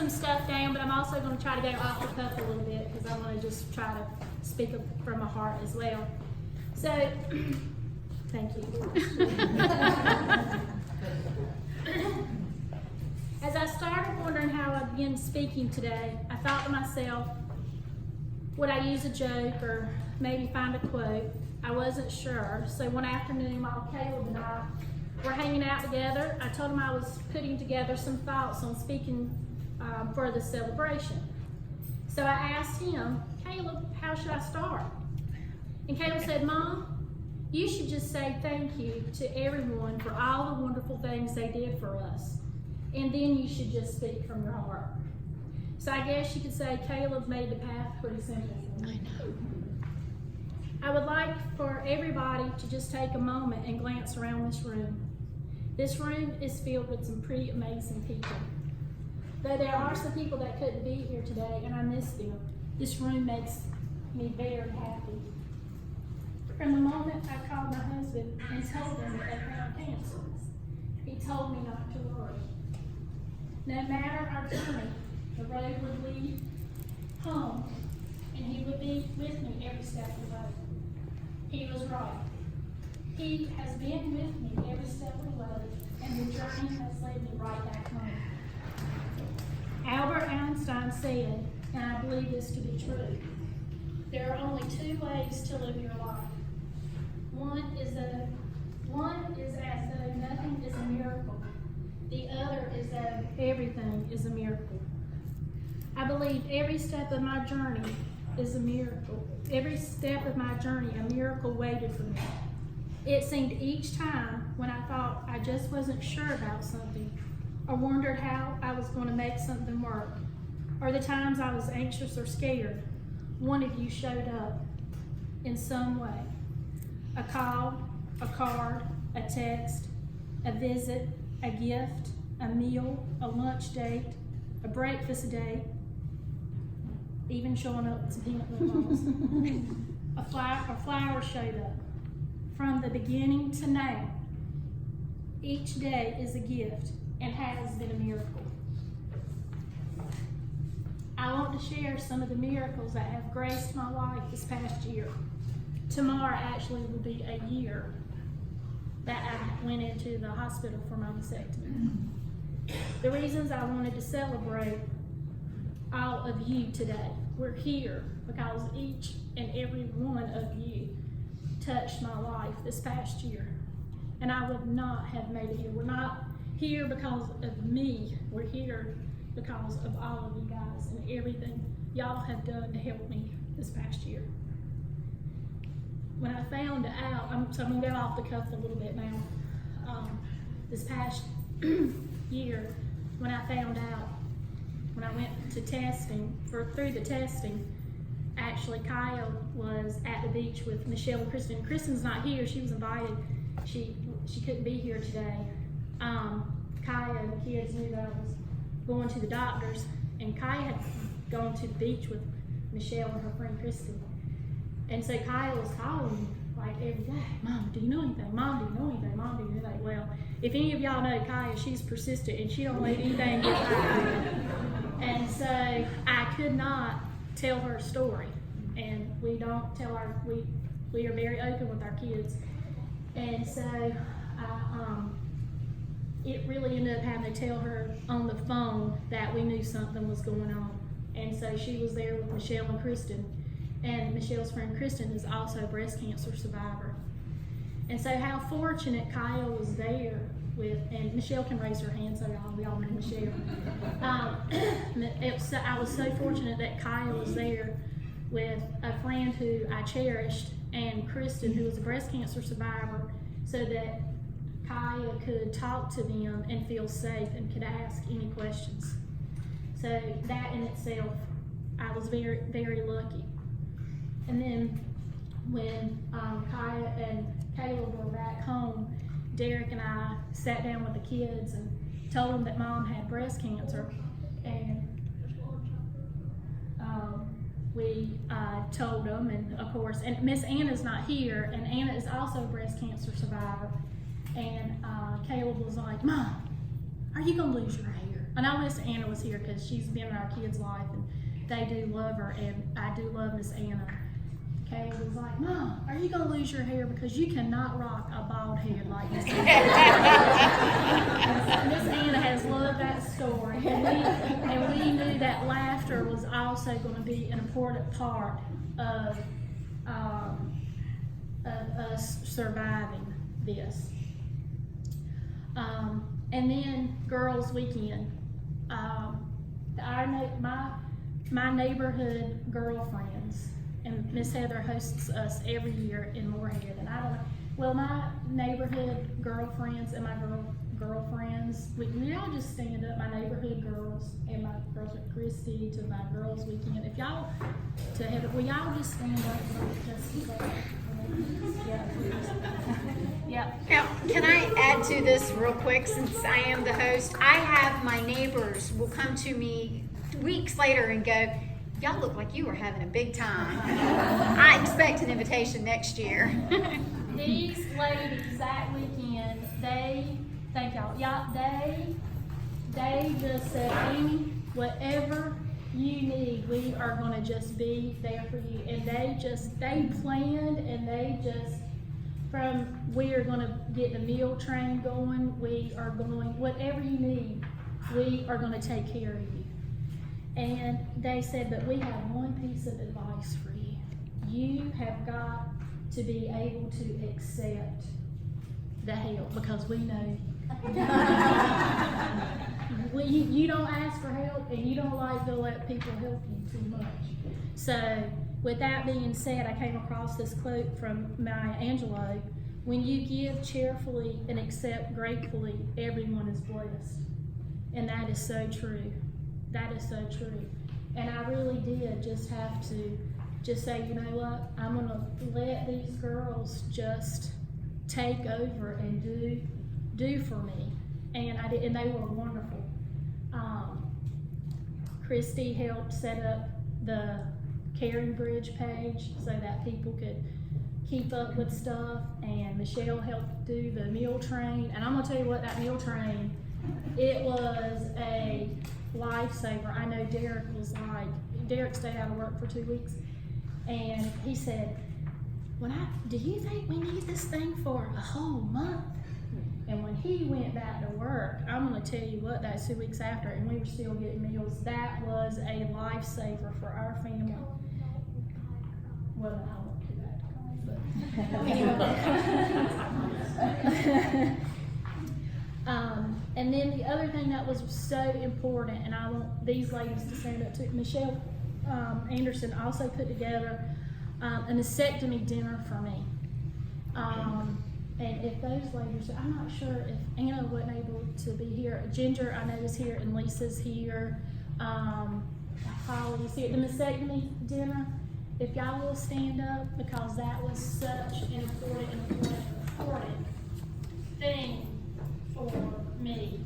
some stuff down, but I'm also going to try to go off the cuff a little bit because I want to just try to speak from my heart as well. So, thank you. As I started wondering how I begin speaking today, I thought to myself, would I use a joke or maybe find a quote? I wasn't sure. So one afternoon while Caleb and I were hanging out together, I told him I was putting together some thoughts on speaking for the celebration. So I asked him, Caleb, how should I start? And Caleb said, Mom, you should just say thank you to everyone for all the wonderful things they did for us. And then you should just speak from your heart. So I guess you could say Caleb made the path pretty simple for me. I know. I would like for everybody to just take a moment and glance around this room. This room is filled with some pretty amazing people. Though there are some people that couldn't be here today and I miss them, this room makes me very happy. From the moment I called my husband and told him that they found cancer, he told me not to worry. No matter our journey, the road would lead home, and he would be with me every step of the way. He was right. He has been with me every step of the way, and the journey has led me right back home. Albert Einstein said, and I believe this to be true, there are only two ways to live your life. One is as though nothing is a miracle. The other is that everything is a miracle. I believe every step of my journey is a miracle. Every step of my journey, a miracle waited for me. It seemed each time when I thought I just wasn't sure about something, or wondered how I was going to make something work, or the times I was anxious or scared, one of you showed up in some way. A call, a card, a text, a visit, a gift, a meal, a lunch date, a breakfast date, even showing up with some peanut butter balls. A flower showed up. From the beginning to now, each day is a gift and has been a miracle. I want to share some of the miracles that have graced my life this past year. Tomorrow actually will be a year that I went into the hospital for my vasectomy. The reasons I wanted to celebrate all of you today. We're here because each and every one of you touched my life this past year. And I would not have made it here. We're not here because of me. We're here because of all of you guys and everything y'all have done to help me this past year. When I found out, so I'm gonna go off the cuff a little bit now. This past year, when I found out, when I went to testing, through the testing, actually Kyle was at the beach with Michelle and Kristen. Kristen's not here, she was invited. She couldn't be here today. Kaya and the kids knew that I was going to the doctors, and Kaya had gone to the beach with Michelle and her friend Kristen. And so Kyle was calling me like every day, Mom, do you know anything? Mom, do you know anything? Mom, do you know anything? Well, if any of y'all know Kaya, she's persistent and she don't let anything get by her. And so I could not tell her story. And we don't tell we are very open with our kids. And so it really ended up having to tell her on the phone that we knew something was going on. And so she was there with Michelle and Kristen. And Michelle's friend Kristen is also a breast cancer survivor. And so how fortunate Kyle was there with, and Michelle can raise her hand so we all know Michelle. I was so fortunate that Kyle was there with a friend who I cherished and Kristen, who was a breast cancer survivor, so that Kyle could talk to them and feel safe and could ask any questions. So that in itself, I was very, very lucky. And then when Kaya and Caleb were back home, Derek and I sat down with the kids and told them that Mom had breast cancer. And we told them, and of course, and Miss Anna's not here, and Anna is also a breast cancer survivor. And Caleb was like, Mom, are you gonna lose your hair? I know Miss Anna was here because she's been in our kids' life, and they do love her, and I do love Miss Anna. Kay was like, Mom, are you gonna lose your hair because you cannot rock a bald head like Miss Anna? Miss Anna has loved that story, and we knew that laughter was also going to be an important part of us surviving this. And then Girls Weekend. My neighborhood girlfriends, and Miss Heather hosts us every year in Moorhead, and I don't know. Well, my neighborhood girlfriends and my girlfriends, we all just stand up. My neighborhood girls and my girls at Christie to my Girls Weekend. If y'all to Heather, we all just stand up and just yeah. Now, can I add to this real quick since I am the host? I have my neighbors will come to me weeks later and go, y'all look like you were having a big time. I expect an invitation next year. These ladies that weekend, thank y'all. Yeah, they just said, Amy, whatever you need, we are gonna just be there for you. And they planned, and we are gonna get the meal train going. We are going, whatever you need, we are gonna take care of you. And they said, but we have one piece of advice for you. You have got to be able to accept the help, because we know you don't ask for help, and you don't like to let people help you too much. So with that being said, I came across this quote from Maya Angelou: when you give cheerfully and accept gratefully, everyone is blessed. And that is so true. That is so true. And I really did just have to just say, you know what, I'm gonna let these girls just take over and do for me. And I did, and they were wonderful. Christy helped set up the Caring Bridge page so that people could keep up with stuff, and Michelle helped do the meal train. And I'm gonna tell you what, that meal train, it was a lifesaver. I know Derek stayed out of work for 2 weeks, and he said, do you think we need this thing for a whole month? And when he went back to work, I'm gonna tell you what, that's 2 weeks after, and we were still getting meals. That was a lifesaver for our family. Well, I won't do that, but and then the other thing that was so important, and I want these ladies to stand up to, Michelle Anderson also put together a mastectomy dinner for me. And if those ladies, I'm not sure if Anna wasn't able to be here. Ginger, I know, is here, and Lisa's here. Holly's here. The mastectomy dinner, if y'all will stand up, because that was such an important thing for me.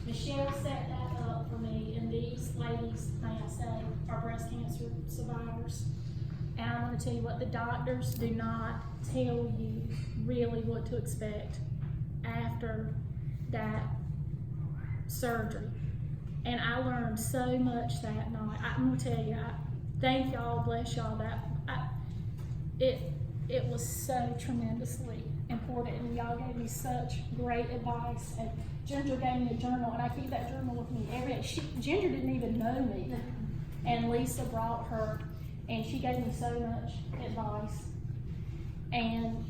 Michelle set that up for me, and these ladies, may I say, are breast cancer survivors. And I'm going to tell you what, the doctors do not tell you really what to expect after that surgery. And I learned so much that night. I'm going to tell you, thank y'all, bless y'all. It was so tremendously important, and y'all gave me such great advice. And Ginger gave me a journal, and I keep that journal with me every day. Ginger didn't even know me, and Lisa brought her, and she gave me so much advice, and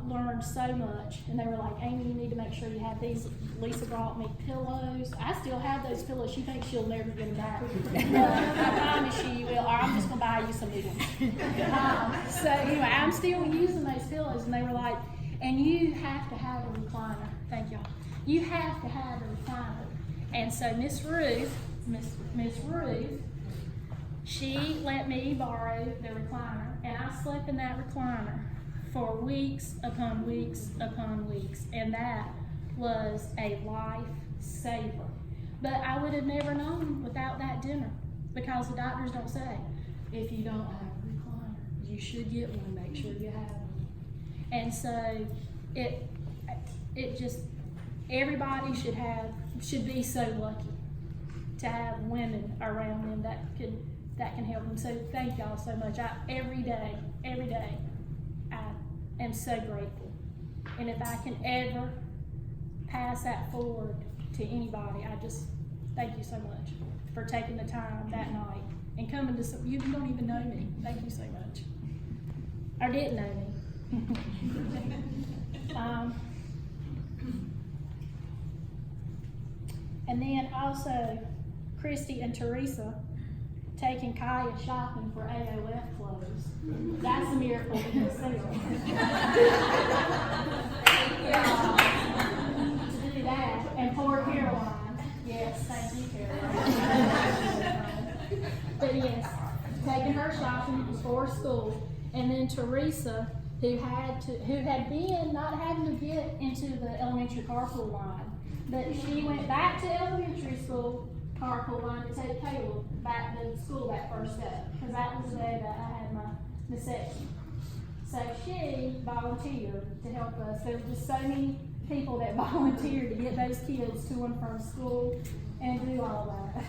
learned so much. And they were like, Amy, you need to make sure you have these. Lisa brought me pillows. I still have those pillows. She thinks she'll never get them back. I promise you will, or I'm just going to buy you some new ones. So anyway, I'm still using those pillows, and they were like, and you have to have a recliner. Thank y'all. You have to have a recliner. And so Miss Ruth, she let me borrow the recliner, and I slept in that recliner for weeks upon weeks upon weeks, and that was a lifesaver. But I would have never known without that dinner, because the doctors don't say, if you don't have a recliner, you should get one, make sure you have one. And so it just, everybody should be so lucky to have women around them that can help them. So thank y'all so much. Every day, I am so grateful. And if I can ever pass that forward to anybody, I just thank you so much for taking the time that night and coming to some, you don't even know me. Thank you so much. Or didn't know me. And then also Christy and Teresa taking Kaya shopping for AOF clothes. That's a miracle in itself. To do that. And poor Caroline. Yes, thank you, Caroline. But yes, taking her shopping before school. And then Teresa, who had been not having to get into the elementary carpool line, but she went back to elementary school carpool line to take Caleb back to school that first day, because that was the day that I had my section. So she volunteered to help us. There were just so many people that volunteered to get those kids to and from school and do all that.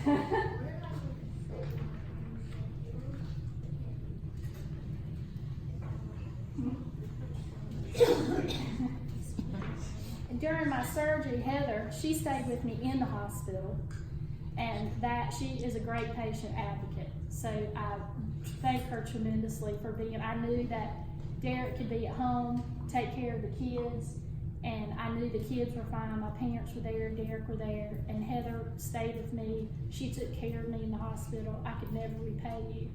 During my surgery, Heather, she stayed with me in the hospital, and that she is a great patient advocate. So I thank her tremendously for being. I knew that Derek could be at home, take care of the kids, and I knew the kids were fine. My parents were there, Derek were there, and Heather stayed with me. She took care of me in the hospital. I could never repay you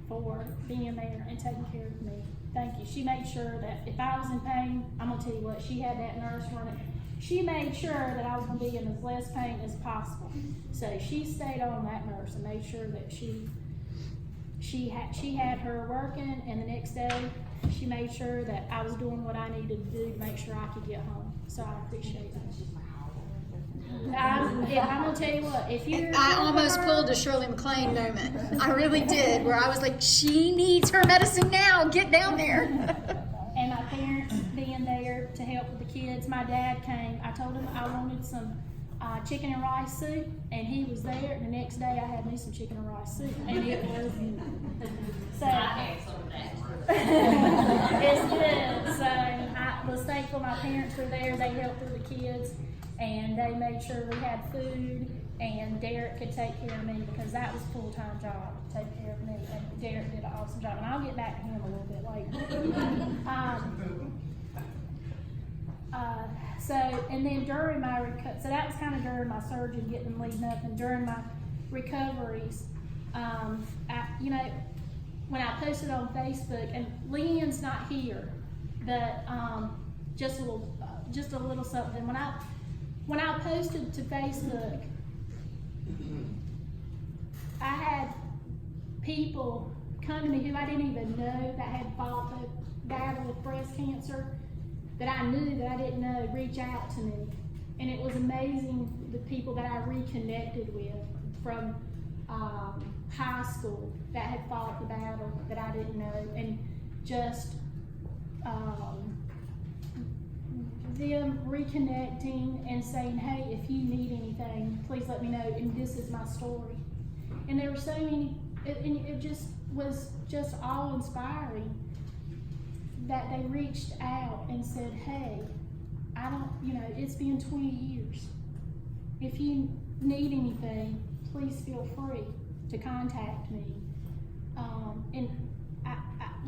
for being there and taking care of me. Thank you. She made sure that if I was in pain, I'm gonna tell you what, she had that nurse running. She made sure that I was gonna be in as less pain as possible. So she stayed on that nurse and made sure that she had her working, and the next day she made sure that I was doing what I needed to do to make sure I could get home. So I appreciate that. I'm gonna tell you what, if you I almost pulled a Shirley MacLaine moment. I really did, where I was like, she needs her medicine now. Get down there. And my parents being there to help with the kids. My dad came. I told him I wanted some chicken and rice soup, and he was there. And the next day I had me some chicken and rice soup, and it was so. It's good. So I was thankful my parents were there. They helped with the kids, and they made sure we had food, and Derek could take care of me, because that was a full-time job, to take care of me, and Derek did an awesome job, and I'll get back to him a little bit later. So, and then during my so that was kind of during my surgery, getting them leading up, and during my recoveries, when I posted on Facebook, and Leanne's not here, but just a little something. When I posted to Facebook, I had people come to me who I didn't even know that had fought the battle with breast cancer, that I knew that I didn't know, reach out to me. And it was amazing, the people that I reconnected with from high school that had fought the battle that I didn't know, and just them reconnecting and saying, hey, if you need anything, please let me know, and this is my story. And there were so many, it just was just awe-inspiring that they reached out and said, hey, it's been 20 years. If you need anything, please feel free to contact me. And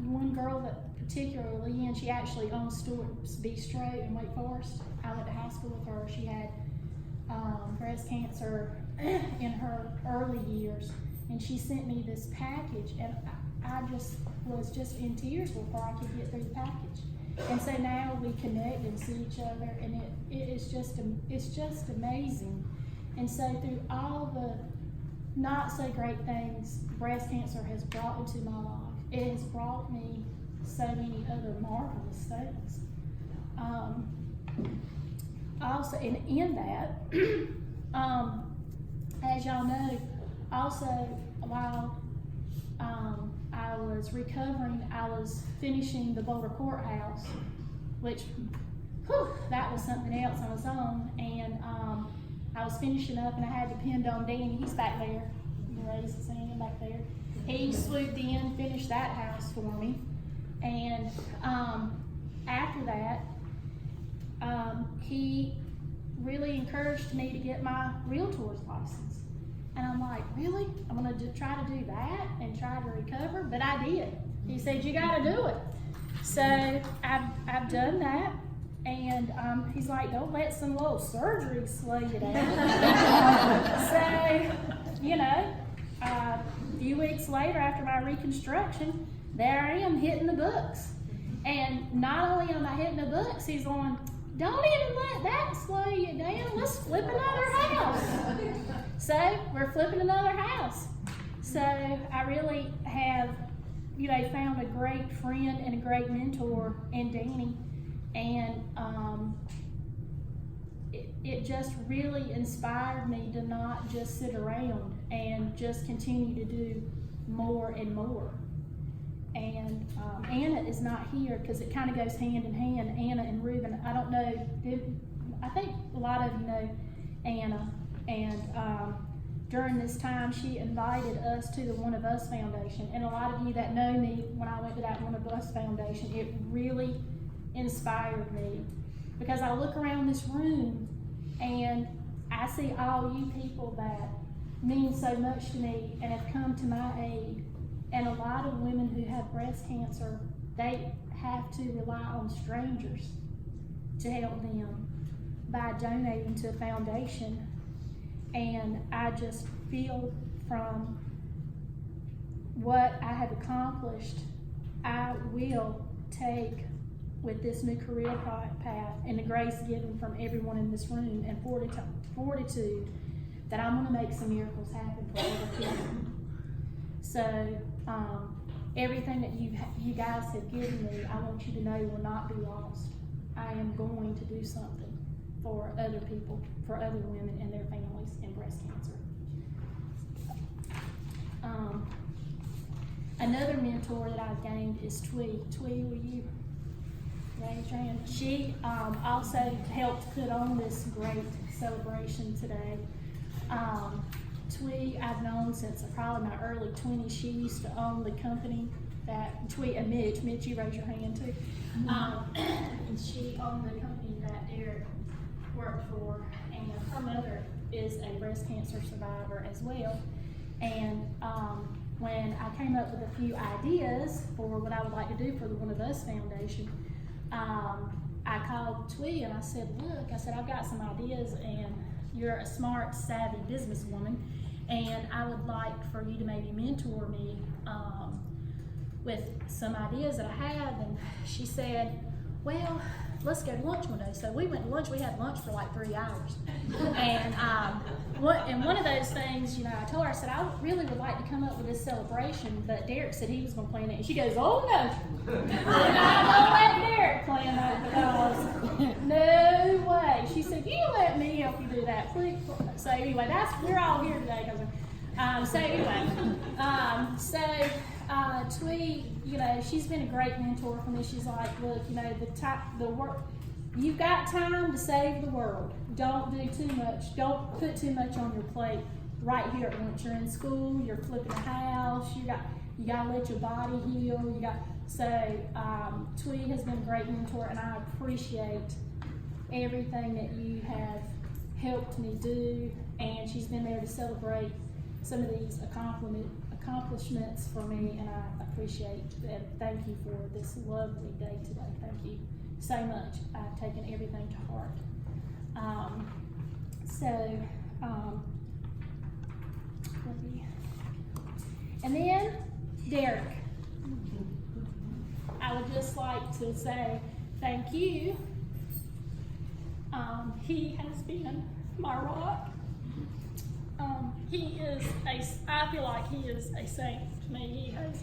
one girl that particularly, and she actually owns Stewart's Bistro in Wake Forest. I went to high school with her. She had breast cancer in her early years, and she sent me this package, and I just was just in tears before I could get through the package. And so now we connect and see each other, and it's just amazing. And so through all the not so great things breast cancer has brought into my life, it has brought me so many other marvelous things. Also, and in that, as y'all know, also while I was recovering, I was finishing the Boulder Courthouse, which, that was something else on its own. And I was finishing up and I had depend on Danny, he's back there, you can raise his hand back there. He swooped in, finished that house for me, and after that, he really encouraged me to get my realtor's license. And I'm like, really? I'm gonna try to do that and try to recover? But I did. He said, you gotta do it. So I've done that. And he's like, don't let some little surgery slow you down. So, you know, a few weeks later after my reconstruction, there I am hitting the books. And not only am I hitting the books, he's going, don't even let that slow you down. Let's flip another house. So we're flipping another house. So I really have, you know, found a great friend and a great mentor in Danny. And it just really inspired me to not just sit around and just continue to do more and more. And Anna is not here because it kind of goes hand in hand, Anna and Reuben. I don't know, I think a lot of you know Anna, and during this time she invited us to the One of Us Foundation. And a lot of you that know me, when I went to that One of Us Foundation, it really inspired me, because I look around this room and I see all you people that mean so much to me and have come to my aid. And a lot of women who have breast cancer, they have to rely on strangers to help them by donating to a foundation. And I just feel from what I have accomplished, I will take with this new career path and the grace given from everyone in this room and fortitude that I'm going to make some miracles happen for other people. So everything that you guys have given me, I want you to know will not be lost. I am going to do something for other people, for other women and their families in breast cancer. Another mentor that I've gained is Twee. Twee, will you raise your hand? She also helped put on this great celebration today. Twee, I've known since probably my early 20s. She used to own the company that Twee and Mitch, you raise your hand too. And she owned the company that Derek worked for, and her mother is a breast cancer survivor as well. And when I came up with a few ideas for what I would like to do for the One of Us Foundation, I called Twee and I said, look, I said, I've got some ideas and you're a smart, savvy businesswoman, and I would like for you to maybe mentor me with some ideas that I have. And she said, well, let's go to lunch one day. So we went to lunch. We had lunch for like 3 hours. And one of those things, you know, I told her, I said, I really would like to come up with this celebration, but Derek said he was going to plan it. And she goes, oh no. I'm not going to let Derek plan that, because no way. She said, you let me help you do that, please. So anyway, we're all here today. Twee, you know, she's been a great mentor for me. She's like, look, you know, the work, you've got time to save the world. Don't do too much. Don't put too much on your plate right here at once. You're in school, you're flipping a house, you gotta let your body heal. Twee has been a great mentor, and I appreciate everything that you have helped me do, and she's been there to celebrate some of these accomplishments for me, and I appreciate and thank you for this lovely day today. Thank you so much. I've taken everything to heart. And then Derek, I would just like to say thank you. He has been my rock. I feel like he is a saint to me. He has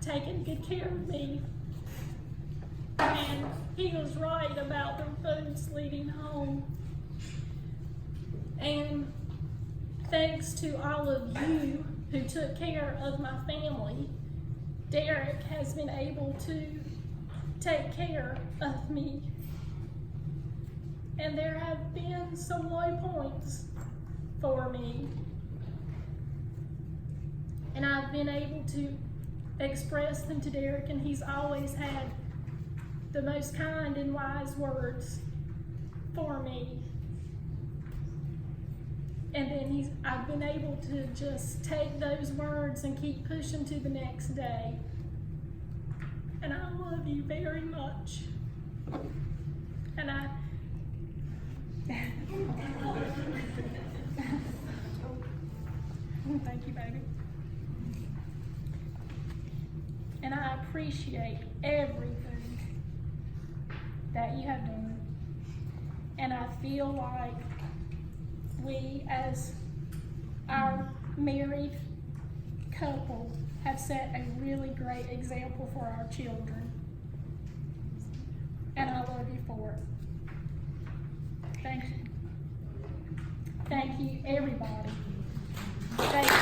taken good care of me. And he was right about the roads leading home. And thanks to all of you who took care of my family, Derek has been able to take care of me. And there have been some low points for me. And I've been able to express them to Derek, and he's always had the most kind and wise words for me. And then I've been able to just take those words and keep pushing to the next day. And I love you very much. And thank you, baby. And I appreciate everything that you have done. And I feel like we, as our married couple, have set a really great example for our children. And I love you for it. Thank you. Thank you, everybody. Thank you.